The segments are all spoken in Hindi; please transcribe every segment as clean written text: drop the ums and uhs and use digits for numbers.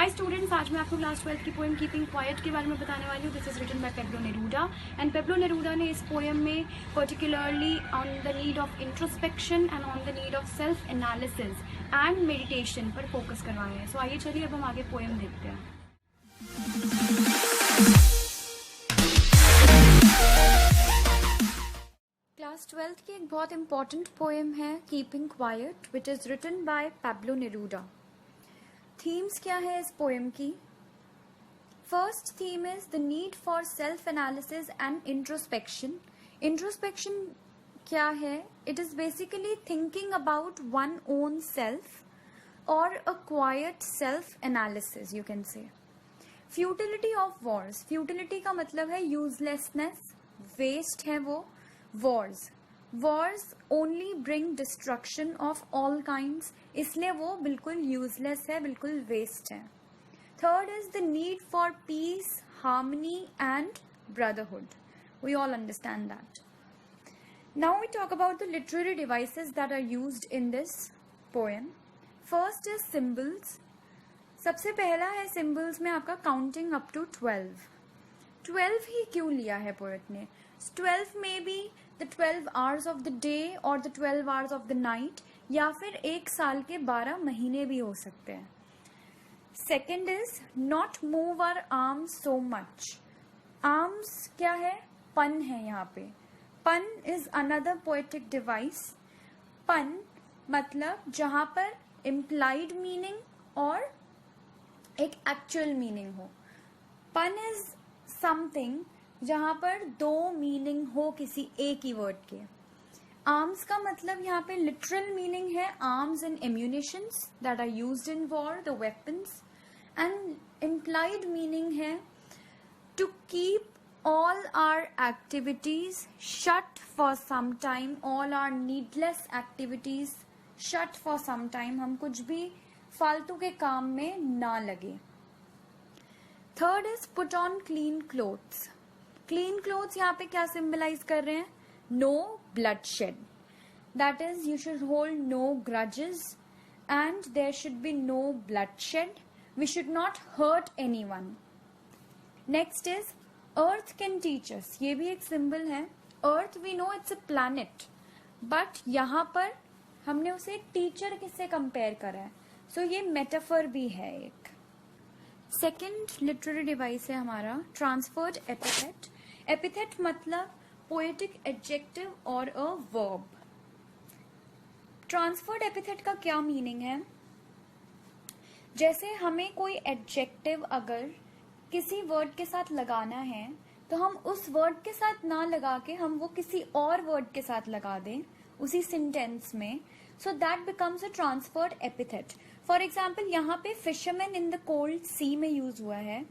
हाय स्टूडेंट्स, आज मैं आपको क्लास 12 की पोएम कीपिंग क्वाइट के बारे में बताने वाली हूँ. This is written by Pablo Neruda and Pablo Neruda ने इस पोएम में particularly on the need of introspection and on the need of self analysis and meditation पर फोकस करवाया है. सो आइए चलिए अब हम आगे पोएम देखते हैं. क्लास 12 की एक बहुत इंपॉर्टेंट पोएम है keeping quiet, which is written by Pablo Neruda. Themes क्या है इस पोएम की? First theme is the need for self analysis and introspection. Introspection क्या है? It is basically thinking about one own self और a quiet self analysis, you can say. Futility of wars. Futility का मतलब है यूजलेसनेस, वेस्ट है वो. Wars only bring destruction of all kinds, इसलिए वो बिल्कुल यूजलेस है, बिल्कुल वेस्ट है. Third is the need for peace, harmony and brotherhood. We all understand that. Now we talk about the literary devices that are used in this poem. First is symbols. सबसे पहला है सिंबल्स में आपका काउंटिंग अप टू 12. 12 ही क्यों लिया है पोएट ने? 12 में be the 12 hours of the day और the 12 hours of the night, या फिर एक साल के 12 महीने भी हो सकते हैं. Second is not move our arms so much. Arms क्या है? पन है यहाँ पे. पन इज अनदर पोएटिक डिवाइस. पन मतलब जहां पर इम्प्लाइड मीनिंग और एक एक्चुअल मीनिंग हो. पन इज समथिंग जहां पर दो मीनिंग हो किसी एक ही वर्ड के. आर्म्स का मतलब यहाँ पे लिटरल मीनिंग है arms and ammunitions that are used in war, the weapons. And implied meaning है to keep all our activities shut for some time, all our needless activities shut for some time. हम कुछ भी फालतू के काम में ना लगे. Third is put on clean clothes. Clean clothes यहाँ पे क्या सिंबलाइज कर रहे हैं? No bloodshed. That is, you should hold no grudges and there should be no bloodshed. We should not hurt anyone. Next is earth can teach us. ये भी एक symbol है. Earth we know it's a planet, but यहाँ पर हमने उसे एक टीचर किससे कंपेयर करा है, so ये मेटाफर भी है एक. सेकेंड लिटरेरी डिवाइस है हमारा ट्रांसफर्ड एपिथेट. एपिथेट मतलब पोएटिक एडजेक्टिव और अ वर्ब. ट्रांसफर्ड एपिथेट का क्या मीनिंग है? जैसे हमें कोई एडजेक्टिव अगर किसी वर्ड के साथ लगाना है तो हम उस वर्ड के साथ ना लगा के हम वो किसी और वर्ड के साथ लगा दें उसी सेंटेंस में, so that becomes a transferred epithet. For example यहाँ पे fisherman in the cold sea में यूज हुआ है.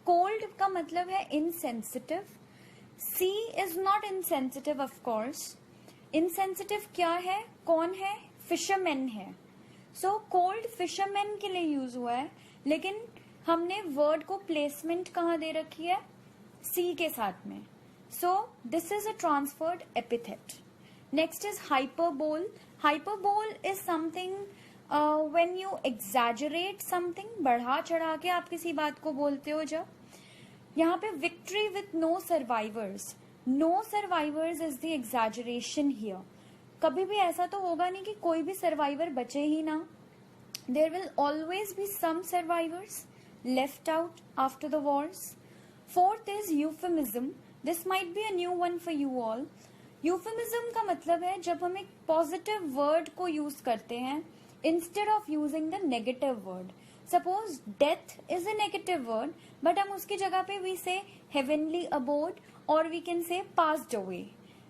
कोल्ड का मतलब है insensitive. Sea is not insensitive of course. Insensitive क्या है? कौन है? फिशरमैन है. सो कोल्ड फिशरमैन के लिए यूज हुआ है, लेकिन हमने वर्ड को प्लेसमेंट कहाँ दे रखी है? सी के साथ में. So this is a transferred epithet. Next is hyperbole. Hyperbole is something when you exaggerate something, बढ़ा चढ़ा के आप किसी बात को बोलते हो. जब यहाँ पे victory with no survivors. No survivors is the exaggeration here. कभी भी ऐसा तो होगा नहीं कि कोई भी सर्वाइवर बचे ही ना. There will always be some survivors left out after the wars. Fourth is euphemism. This might be a new one for you all. Euphemism का मतलब है जब हम एक पॉजिटिव वर्ड को यूज करते हैं instead of using the negative word. Suppose death is a negative word, but हम उसकी जगह पे वी से हेवनली अबोर्ड और we can say passed away,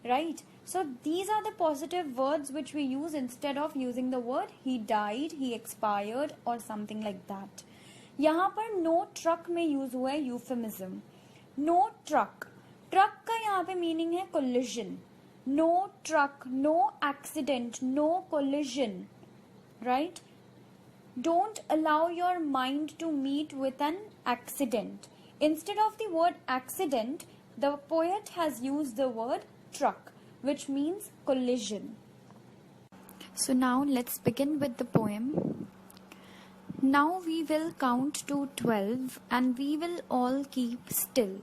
right? So these are the positive words which we use instead of using the word he died, he expired और समथिंग लाइक दैट. यहाँ पर नो ट्रक में यूज हुआ है यूफेमिज्म. No truck. ट्रक का यहाँ पे मीनिंग है collision. No truck, no accident, no collision, right? Don't allow your mind to meet with an accident. Instead of the word accident, the poet has used the word truck, which means collision. So now let's begin with the poem. Now we will count to 12 and we will all keep still.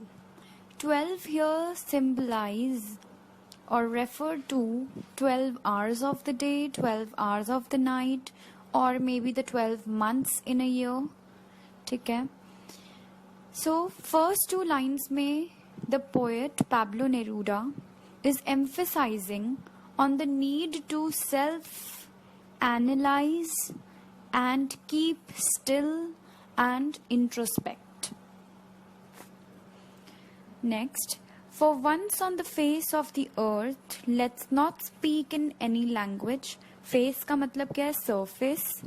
12 here symbolize or refer to 12 hours of the day, 12 hours of the night, or maybe the 12 months in a year. ठीक है. So first two lines में the poet Pablo Neruda is emphasizing on the need to self-analyze and keep still and introspect. Next, for once on the face of the earth, let's not speak in any language. Face का मतलब क्या है? Surface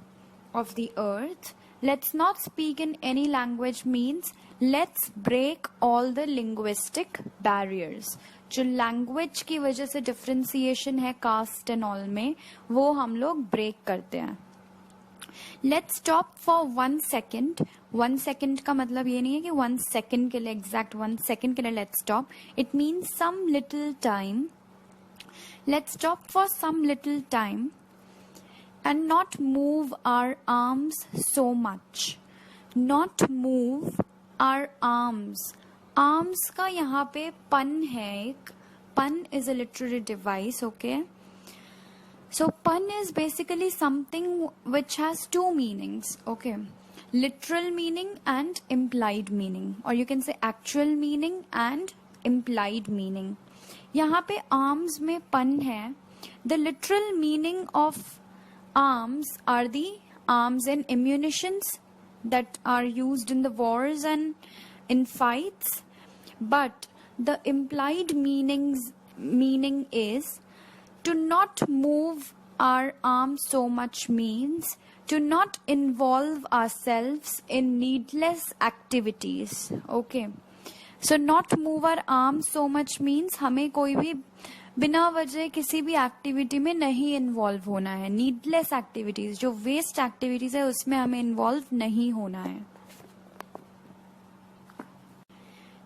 of the earth. Let's not speak in any language means let's break all the linguistic barriers. जो लैंग्वेज की वजह से डिफ्रेंसिएशन है कास्ट एंड ऑल में, वो हम लोग ब्रेक करते हैं. Let's stop for 1 second. 1 second का मतलब ये नहीं है कि 1 सेकेंड के लिए, एग्जैक्ट 1 सेकेंड के लिए let's stop. It means some little time. Let's stop for some little time and not move our arms so much. Not move our arms. Arms का यहाँ पे पन है. एक pun is a literary device. Okay, so pun is basically something which has two meanings. Okay, literal meaning and implied meaning, or you can say actual meaning and implied meaning. यहाँ पे arms में pun है. The literal meaning of arms are the arms and ammunitions that are used in the wars and in fights, but the implied meaning is to not move our arms so much means to not involve ourselves in needless activities. Okay, so not move our arms so much means हमें कोई भी बिना वजह किसी भी एक्टिविटी में नहीं इन्वॉल्व होना है. नीडलेस एक्टिविटीज, जो वेस्ट एक्टिविटीज है, उसमें हमें इन्वॉल्व नहीं होना है.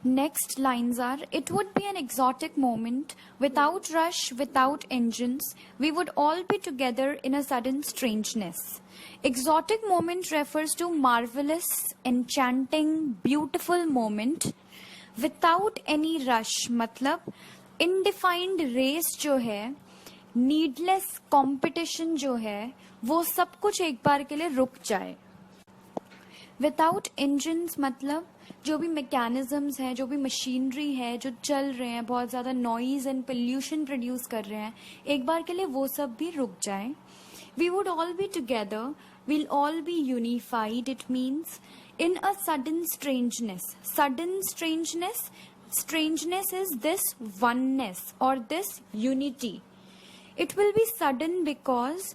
Next lines are, it would be an exotic moment, without rush, without engines, we would all be together in a sudden strangeness. Exotic moment refers to marvelous, enchanting, beautiful moment. Without any rush, मतलब indefined race जो है, needless competition जो है, वो सब कुछ एक बार के लिए रुक जाए. विदाउट इंजन्स मतलब जो भी मैकेनिज्म्स हैं, जो भी मशीनरी है, जो चल रहे हैं, बहुत ज़्यादा नॉइज एंड पोल्यूशन प्रोड्यूस कर रहे हैं, एक बार के लिए वो सब भी रुक जाए. We would all be together, we'll all be unified. It means in a sudden strangeness. Sudden strangeness, strangeness is this oneness और this unity. It will be sudden because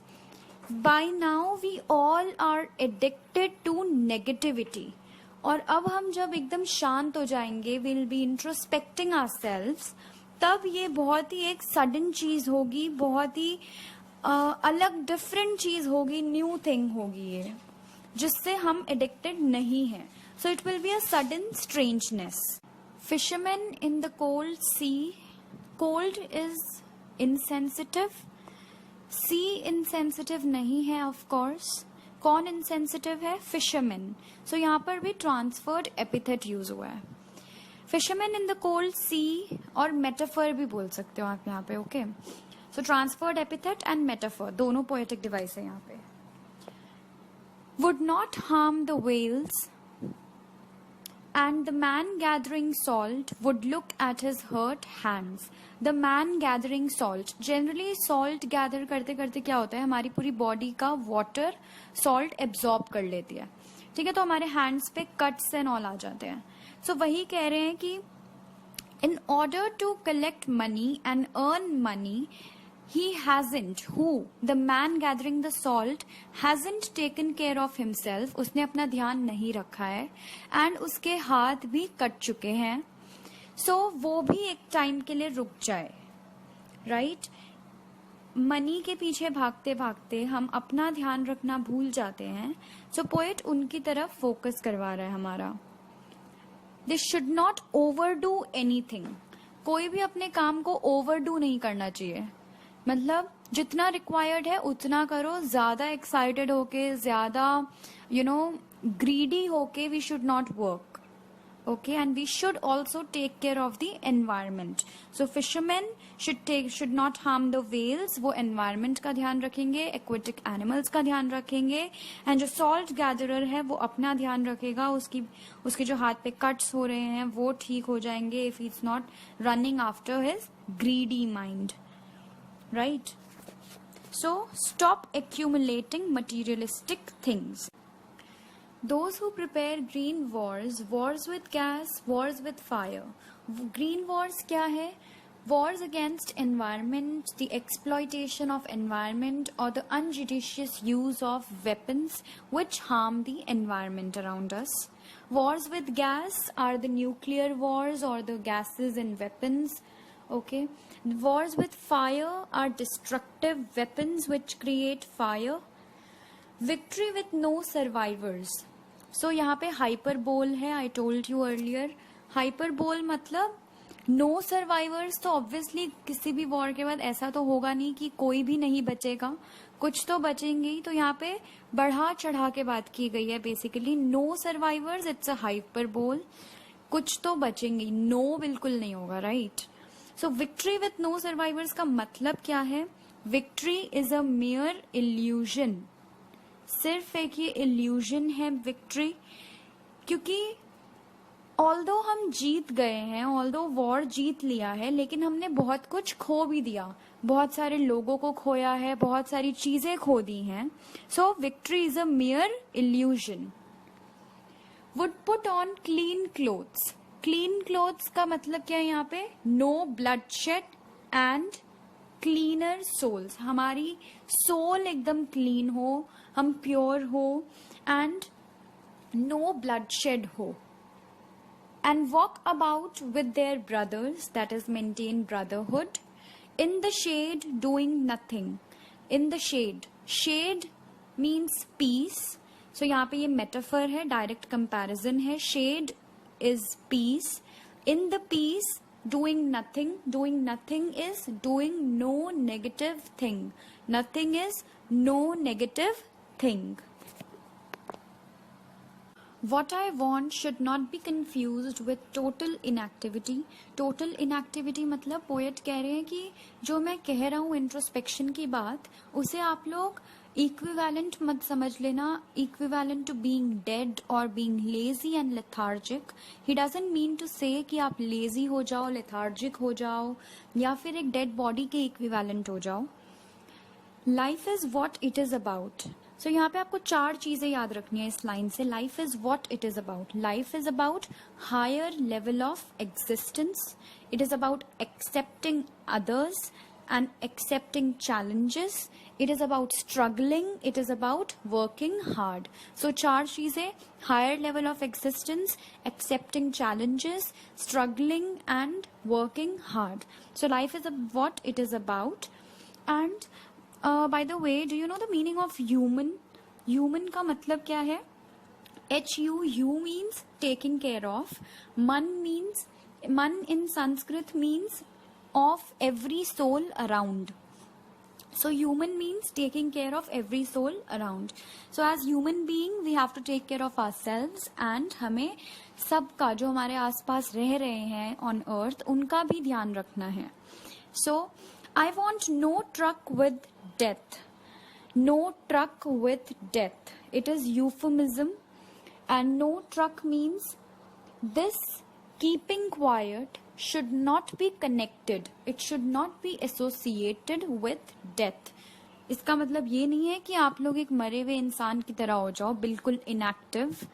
by now we all are addicted to negativity. और अब हम जब एकदम शांत हो जाएंगे, we'll be introspecting ourselves, तब ये बहुत ही एक सडन चीज होगी, बहुत ही अलग डिफरेंट चीज होगी, न्यू थिंग होगी ये, जिससे हम एडिक्टेड नहीं हैं. So it will be a sudden strangeness. Fishermen in the cold sea. Cold is insensitive. Sea insensitive नहीं है ऑफ कोर्स. कौन इनसेंसिटिव है? फिशरमैन. सो यहाँ पर भी ट्रांसफर्ड एपिथेट यूज हुआ है. Fisherman in the cold sea, और मेटाफर भी बोल सकते हो आप यहाँ पे. Okay, so transferred epithet and metaphor दोनों पोएटिक डिवाइस है यहाँ पे. Would not harm the whales and the man gathering salt would look at his hurt hands. The man gathering salt, generally salt gather करते करते क्या होता है, हमारी पूरी बॉडी का वाटर सॉल्ट एब्जॉर्ब कर लेती है. ठीक है, तो हमारे हैंड्स पे कट्स एंड ऑल आ जाते हैं. सो वही कह रहे हैं कि in order to collect money and earn money, he hasn't, who, the man gathering the salt, hasn't taken care of himself. उसने अपना ध्यान नहीं रखा है, and उसके हाथ भी कट चुके हैं. So वो भी एक टाइम के लिए रुक जाए. राइट, मनी के पीछे भागते भागते हम अपना ध्यान रखना भूल जाते हैं. सो पोएट उनकी तरफ फोकस करवा रहा है हमारा. They should not overdo anything. कोई भी अपने काम को ओवरडू नहीं करना चाहिए. मतलब जितना रिक्वायर्ड है उतना करो, ज्यादा एक्साइटेड होके, ज्यादा ग्रीडी होके we should not work. Okay, and we should also take care of the environment. So fishermen should not harm the whales. वो environment का ध्यान रखेंगे, aquatic animals का ध्यान रखेंगे, and जो salt gatherer है वो अपना ध्यान रखेगा, उसके जो हाथ पे cuts हो रहे हैं वो ठीक हो जाएंगे if he's not running after his greedy mind. Right? So stop accumulating materialistic things. Those who prepare green wars, wars with gas, wars with fire. Green wars क्या है? Wars against environment, the exploitation of environment or the unjudicious use of weapons which harm the environment around us. Wars with gas are the nuclear wars or the gases and weapons. Okay. Wars with fire are destructive weapons which create fire. Victory with no survivors. So यहाँ पे हाइपरबोल है. I told you earlier. Hyperbole मतलब नो सर्वाइवर्स. तो ऑब्वियसली किसी भी वॉर के बाद ऐसा तो होगा नहीं कि कोई भी नहीं बचेगा, कुछ तो बचेंगे ही. तो यहाँ पे बढ़ा चढ़ा के बात की गई है. Basically no survivors, it's a hyperbole. कुछ तो बचेंगे, नो बिल्कुल नहीं होगा. Right. So victory with no survivors का मतलब क्या है? Victory is a mere illusion. सिर्फ एक ये इल्यूजन है विक्ट्री, क्योंकि ऑल्दो हम जीत गए हैं, ऑल्दो वॉर जीत लिया है, लेकिन हमने बहुत कुछ खो भी दिया. बहुत सारे लोगों को खोया है, बहुत सारी चीजें खो दी हैं. So victory is a mere illusion. Would put on clean clothes. Clean clothes का मतलब क्या है यहाँ पे? No bloodshed and cleaner souls. हमारी सोल एकदम क्लीन हो, हम प्योर हो, एंड नो ब्लडशेड हो. And walk about with their brothers, that is maintain brotherhood. In the shade doing nothing. In the shade, shade means peace. सो यहाँ पे ये मेटाफर है, डायरेक्ट कंपैरिजन है. Shade is peace. In the peace doing nothing. Doing nothing is doing no negative thing. Nothing is no negative thing. What I want should not be confused with total inactivity. Total inactivity मतलब पोएट कह रहे हैं कि जो मैं कह रहा हूँ इंट्रोस्पेक्शन की बात, उसे आप लोग इक्विवेलेंट मत समझ लेना. इक्विवेलेंट टू बीइंग डेड और being lazy and lethargic. He doesn't mean to say कि आप लेजी हो जाओ, लेथार्जिक हो जाओ, या फिर एक डेड बॉडी के इक्विवेलेंट हो जाओ. Life is what it is about. So यहाँ पे आपको 4 चीजें याद रखनी है इस लाइन से. Life is what it is about. Life is about higher level of existence. It is about accepting others and accepting challenges. It is about struggling. It is about working hard. So 4 चीजें: higher level of existence, accepting challenges, struggling and working hard. So life is what it is about. And by the way, do you know the meaning of human? Human का मतलब क्या है? Hu means taking care of. Man in Sanskrit means of every soul around. So human means taking care of every soul around. So as human being we have to take care of ourselves, and हमें सबका जो हमारे आसपास रह रहे हैं on earth उनका भी ध्यान रखना है. So I want no truck with death. No truck with death. It is euphemism, and no truck means this keeping quiet should not be connected. It should not be associated with death. इसका मतलब ये नहीं है कि आप लोग एक मरे हुए इंसान की तरह हो जाओ, बिल्कुल inactive.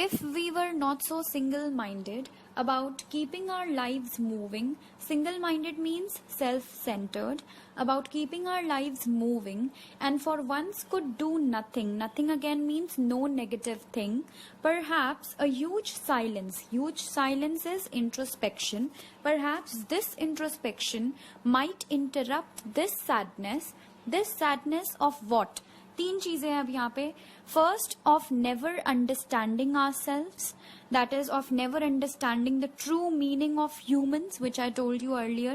If we were not so single-minded about keeping our lives moving, single-minded means self-centered, about keeping our lives moving, and for once could do nothing. Nothing again means no negative thing. Perhaps a huge silence is introspection. Perhaps this introspection might interrupt this sadness of what? 3 चीजें हैं अब यहाँ पे. First, of never understanding ourselves, that is of never understanding the true meaning of humans, which I told you earlier.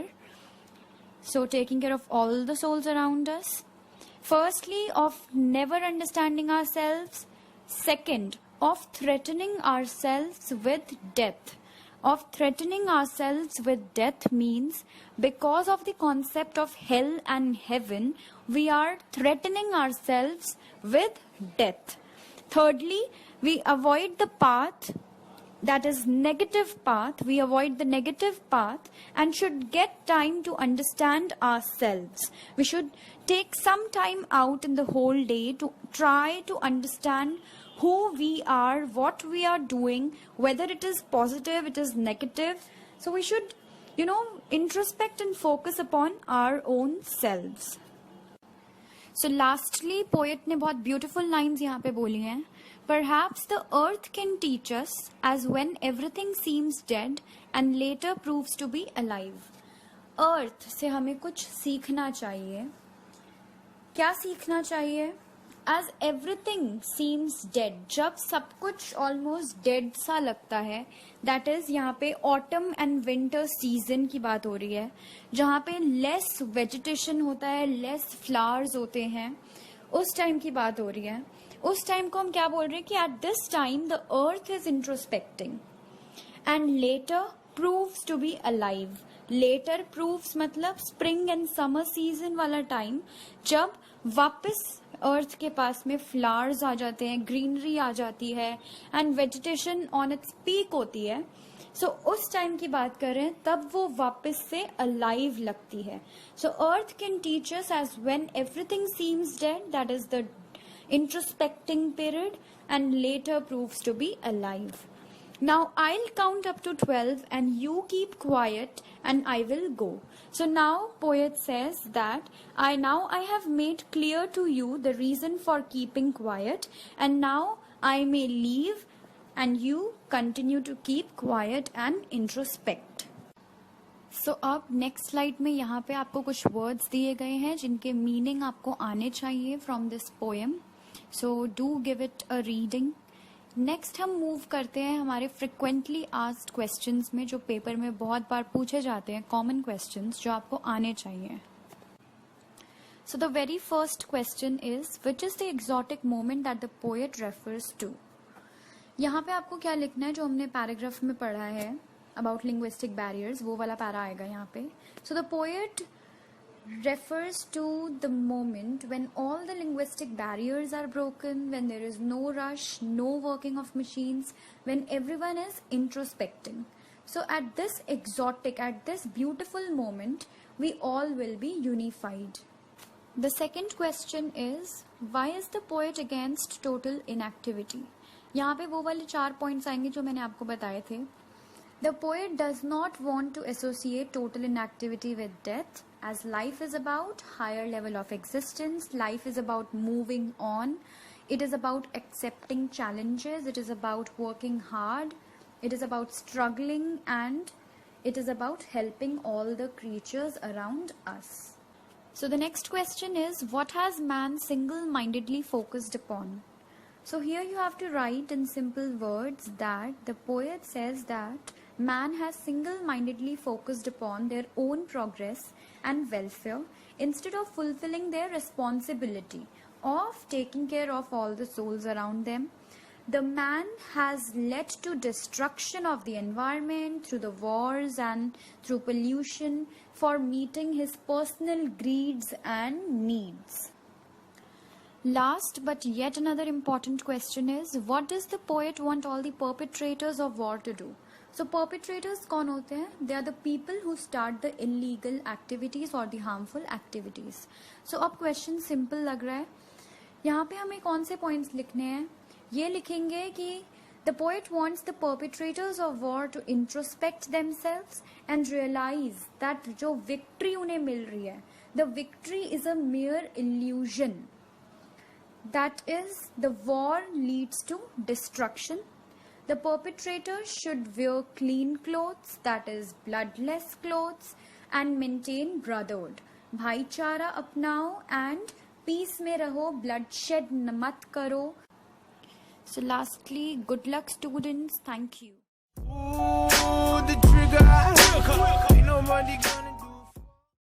So taking care of all the souls around us. Firstly, of never understanding ourselves. Second, of threatening ourselves with death. Of threatening ourselves with death means because of the concept of hell and heaven, we are threatening ourselves with death. Thirdly, we avoid the path that is negative path. We avoid the negative path and should get time to understand ourselves. We should take some time out in the whole day to try to understand who we are, what we are doing, whether it is positive, it is negative. So we should, introspect and focus upon our own selves. So lastly, poet ने बहुत beautiful lines यहाँ पे बोली हैं. Perhaps the earth can teach us as when everything seems dead and later proves to be alive. Earth से हमें कुछ सीखना चाहिए. क्या सीखना चाहिए? As everything seems dead, जब सब कुछ almost dead सा लगता है, that is यहाँ पे autumn and winter season की बात हो रही है, जहाँ पे less vegetation होता है, less flowers होते हैं, उस time की बात हो रही है. उस time को हम क्या बोल रहे हैं कि at this time the earth is introspecting and later proves to be alive. Later proves मतलब spring and summer season वाला time, जब वापस अर्थ के पास में फ्लावर्स आ जाते हैं, ग्रीनरी आ जाती है and vegetation on its peak होती है. सो उस टाइम की बात करें तब वो वापस से अलाइव लगती है. So earth can teach us as when everything seems dead, that is the introspecting period and later proves to be alive. Now I'll count up to 12 and you keep quiet and I will go. So now poet says that I have made clear to you the reason for keeping quiet and now I may leave and you continue to keep quiet and introspect. So अब next slide में यहाँ पे आपको कुछ words दिए गए हैं जिनके meaning आपको आने चाहिए from this poem. So do give it a reading. Next हम मूव करते हैं हमारे फ्रिक्वेंटली आस्क्ड क्वेश्चंस में, जो पेपर में बहुत बार पूछे जाते हैं, कॉमन क्वेश्चंस जो आपको आने चाहिए. So the very first question is which is the exotic moment that the poet refers to. यहाँ पे आपको क्या लिखना है जो हमने पैराग्राफ में पढ़ा है अबाउट लिंग्विस्टिक बैरियर्स, वो वाला पैरा आएगा यहाँ पे. So the poet refers to the moment when all the linguistic barriers are broken, when there is no rush, no working of machines, when everyone is introspecting. So at this exotic, at this beautiful moment, we all will be unified. The second question is, why is the poet against total inactivity? यहाँ पे वो वाले 4 points आएंगे जो मैंने आपको बताए थे. The poet does not want to associate total inactivity with death, as life is about higher level of existence, life is about moving on, it is about accepting challenges, it is about working hard, it is about struggling, and it is about helping all the creatures around us. So the next question is, what has man single-mindedly focused upon? So here you have to write in simple words that the poet says that man has single-mindedly focused upon their own progress and welfare instead of fulfilling their responsibility of taking care of all the souls around them. The man has led to destruction of the environment through the wars and through pollution for meeting his personal greeds and needs. Last but yet another important question is, what does the poet want all the perpetrators of war to do? So perpetrators कौन होते हैं? They are the people who start the illegal activities or the harmful activities. So अब question simple लग रहा है. यहाँ पे हमें कौन से points लिखने हैं? ये लिखेंगे कि the poet wants the perpetrators of war to introspect themselves and realize that जो victory उन्हें मिल रही है, the victory is a mere illusion. That is, the war leads to destruction. The perpetrator should wear clean clothes, that is bloodless clothes, and maintain brotherhood. भाईचारा अपनाओ and peace में रहो, bloodshed मत करो. So lastly, good luck students. Thank you. Ooh, the trigger. Ain't nobody gonna